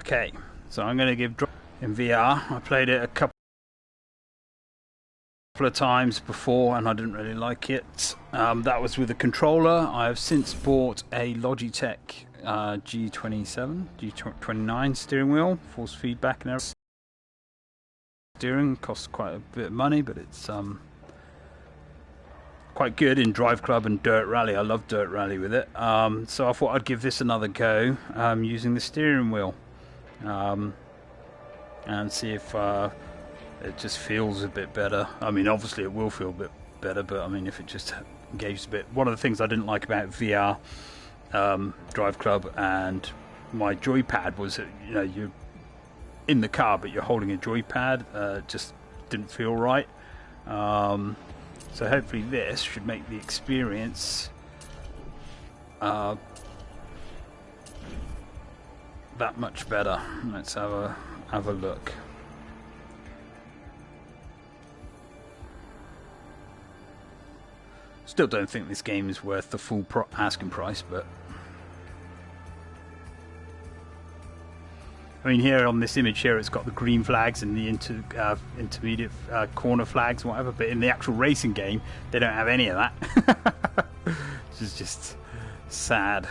Okay, so I'm going to give in VR. I played it a couple of times before and I didn't really like it. That was with a controller. I have since bought a Logitech G27, G29 steering wheel, force feedback and everything. Steering costs quite a bit of money, but it's quite good in Driveclub and Dirt Rally. I love Dirt Rally with it. So I thought I'd give this another go using the steering wheel and see if it just feels a bit better. I mean, obviously it will feel a bit better, but I mean, if it just engages a bit. One of the things I didn't like about VR, Driveclub, and my joypad was that, you know, you're in the car, but you're holding a joypad. Just didn't feel right. So hopefully this should make the experience that much better. Let's have a look. Still don't think this game is worth the full asking price, but I mean, here on this image here, it's got the green flags and the intermediate corner flags and whatever, but in the actual racing game, they don't have any of that. Which is just sad.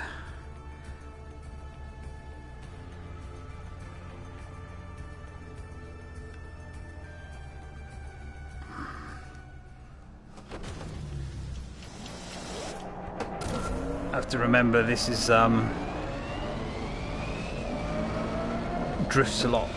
I have to remember this is drifts a lot.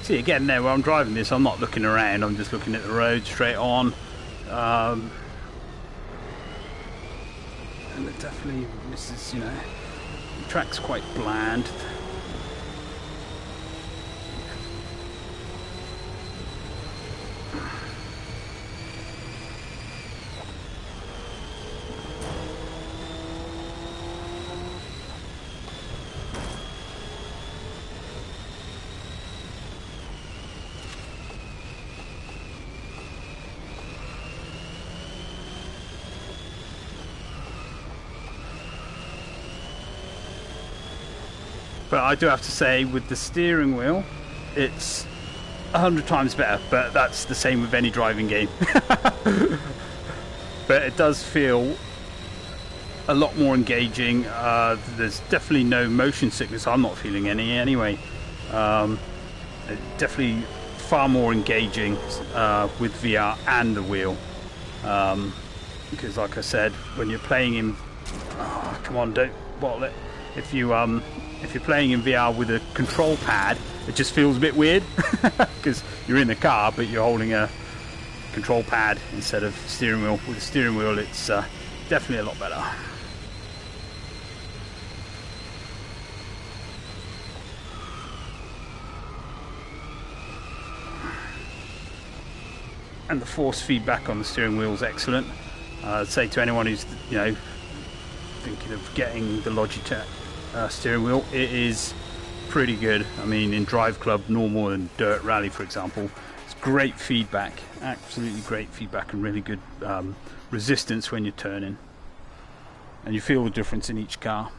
See, again, now when I'm driving this, I'm not looking around, I'm just looking at the road straight on. And it definitely, this is, you know, the track's quite bland. But I do have to say, with the steering wheel, it's 100 times better, but that's the same with any driving game. But it does feel a lot more engaging. There's definitely no motion sickness. I'm not feeling any anyway. Definitely far more engaging with VR and the wheel. Because like I said, when you're playing in... Oh, come on, don't bottle it. If you're playing in VR with a control pad, it just feels a bit weird because you're in the car but you're holding a control pad instead of steering wheel. With a steering wheel, it's definitely a lot better. And the force feedback on the steering wheel is excellent. I'd say to anyone who's, you know, thinking of getting the Logitech steering wheel, it is pretty good. I mean, in Driveclub, normal and Dirt Rally, for example, it's great feedback, absolutely great feedback, and really good resistance when you're turning. And you feel the difference in each car.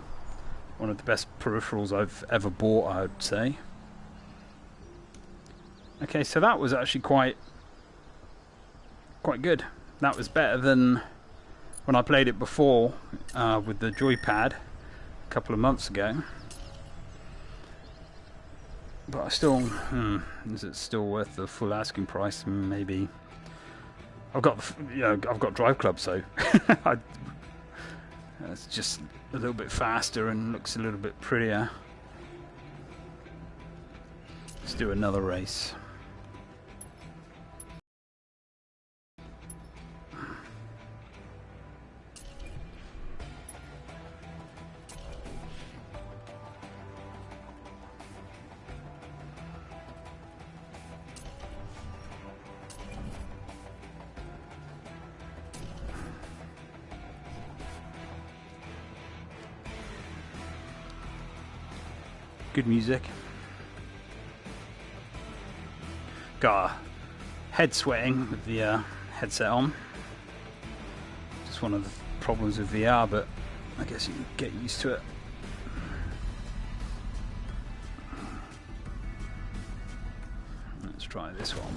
One of the best peripherals I've ever bought, I would say. Okay, so that was actually quite good. That was better than when I played it before with the joypad a couple of months ago. But I still, is it still worth the full asking price? Maybe. I've got, I've got Driveclub, so it's just a little bit faster and looks a little bit prettier. Let's do another race. Good music. Got head sweating with the headset on. Just one of the problems with VR, but I guess you can get used to it. Let's try this one.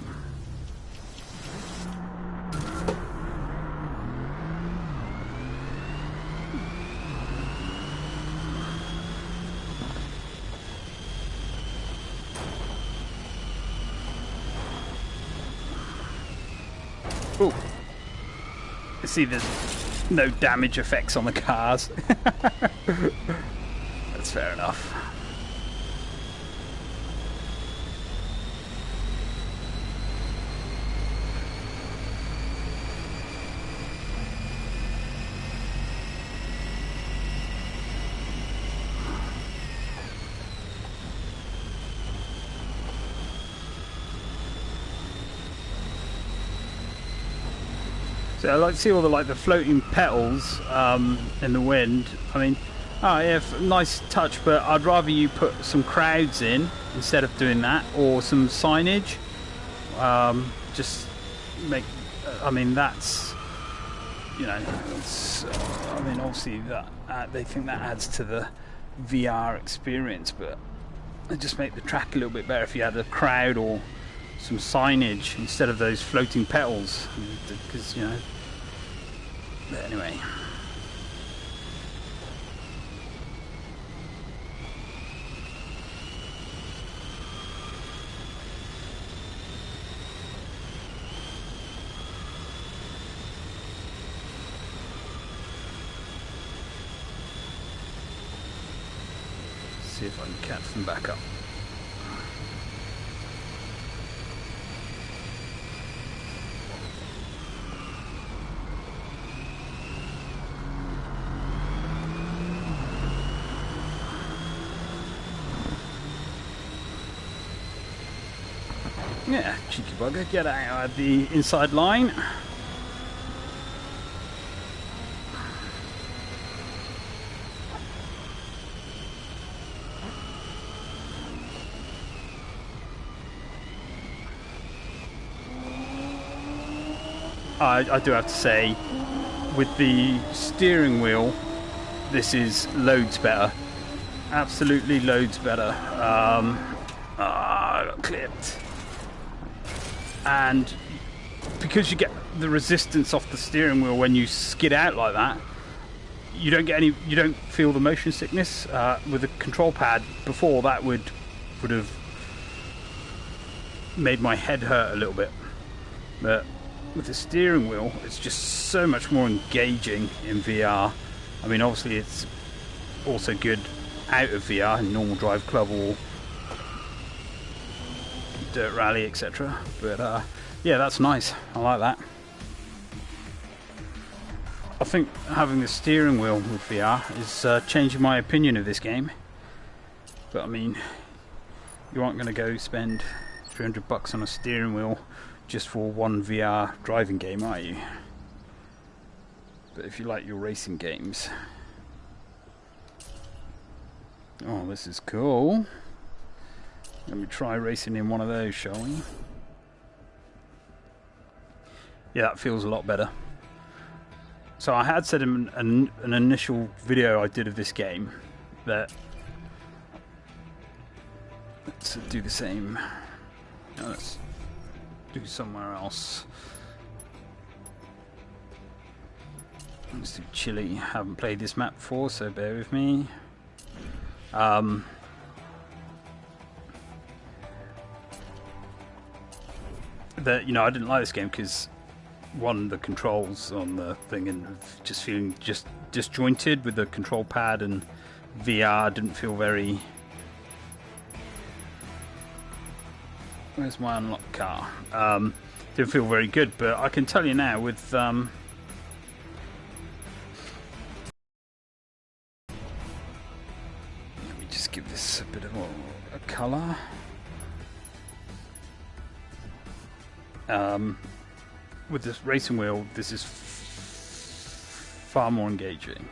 Ooh. See, there's no damage effects on the cars. That's fair enough. So I like to see all the floating petals in the wind. I mean, oh yeah, nice touch, but I'd rather you put some crowds in instead of doing that, or some signage. Just make. I mean, that's, you know, it's, I mean, obviously that they think that adds to the VR experience, but it just make the track a little bit better if you had a crowd or some signage instead of those floating petals, because, you know. But anyway, see if I can catch them back up. Yeah, cheeky bugger, get out of the inside line. I do have to say, with the steering wheel, this is loads better. Absolutely loads better. I got clipped. And because you get the resistance off the steering wheel when you skid out like that, you don't feel the motion sickness. With the control pad before, that would have made my head hurt a little bit. But with the steering wheel, it's just so much more engaging in VR. I mean, obviously it's also good out of VR in normal Driveclub or Dirt Rally, etc. But yeah, that's nice. I like that. I think having the steering wheel with VR is changing my opinion of this game. But I mean, you aren't going to go spend $300 on a steering wheel just for one VR driving game, are you? But if you like your racing games. Oh, this is cool. Let me try racing in one of those, shall we? Yeah, that feels a lot better. So I had said in an initial video I did of this game that... Let's do the same. No, let's do somewhere else. Let's do Chile. Haven't played this map before, so bear with me. that, you know, I didn't like this game because, one, the controls on the thing and just feeling just disjointed with the control pad, and VR didn't feel very... Where's my unlocked car? Didn't feel very good, but I can tell you now with... let me just give this a bit of a colour. With this racing wheel, this is far more engaging.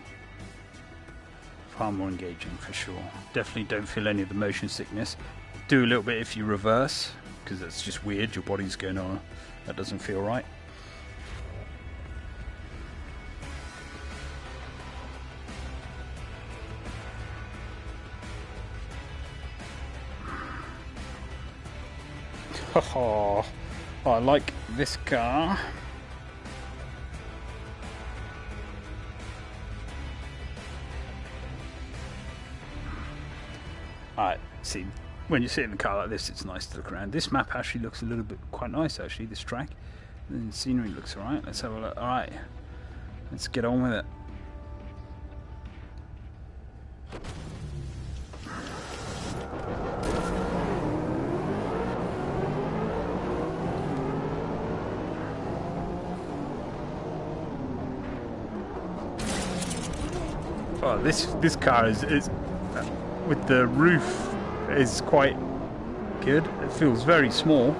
Far more engaging for sure. Definitely don't feel any of the motion sickness. Do a little bit if you reverse, because that's just weird. Your body's going, oh, that doesn't feel right. Oh, I like this car. Alright, see, when you sit in the car like this, it's nice to look around. This map actually looks a little bit quite nice, actually, this track. The scenery looks alright. Let's have a look. Alright, let's get on with it. Oh, this car is with the roof is quite good. It feels very small.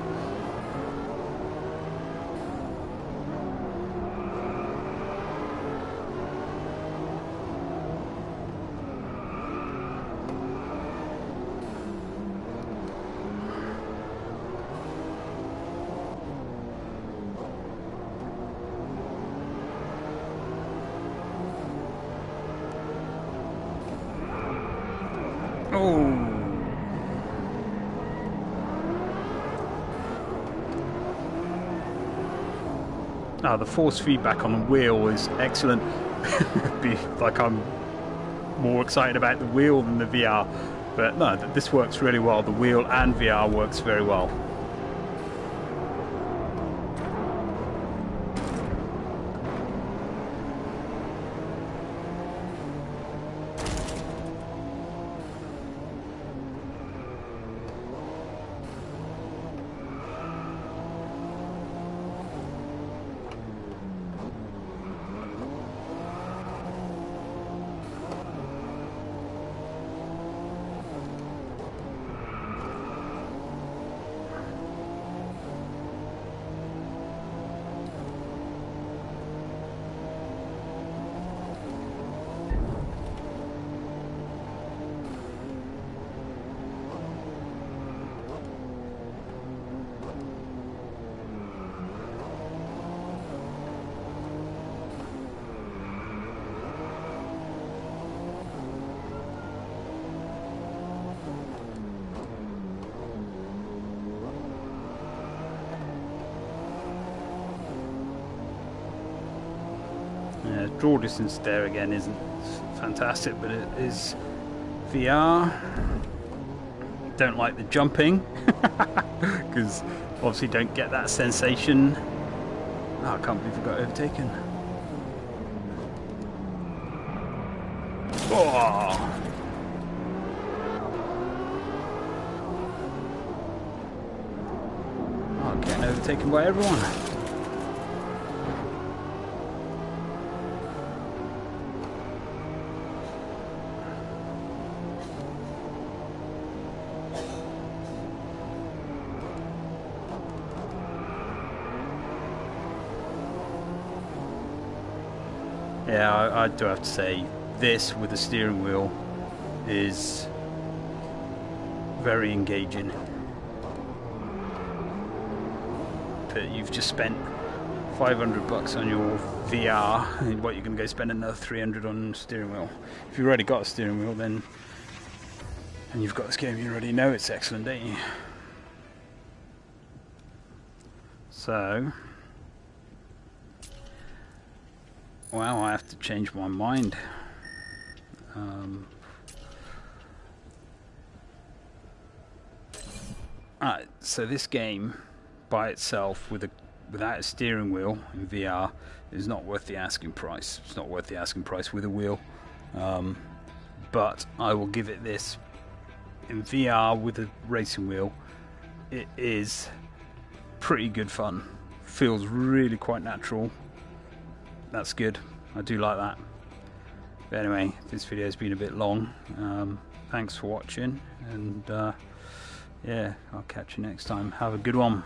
The force feedback on the wheel is excellent. Be like I'm more excited about the wheel than the VR, but no, this works really well. The wheel and VR works very well. Draw distance there again isn't fantastic, but it is VR. Don't like the jumping because obviously don't get that sensation. Oh, I can't believe I got overtaken. Oh. Oh, getting overtaken by everyone. Yeah, I do have to say, this with the steering wheel is very engaging. But you've just spent $500 on your VR, and what, you're going to go spend another 300 on steering wheel. If you've already got a steering wheel, then, and you've got this game, you already know it's excellent, don't you? So... well, I have to change my mind. Alright, so this game by itself without a steering wheel in VR is not worth the asking price. It's not worth the asking price with a wheel. But I will give it this. In VR with a racing wheel, it is pretty good fun. Feels really quite natural. That's good. I do like that. But anyway, this video has been a bit long. Thanks for watching, and yeah, I'll catch you next time. Have a good one.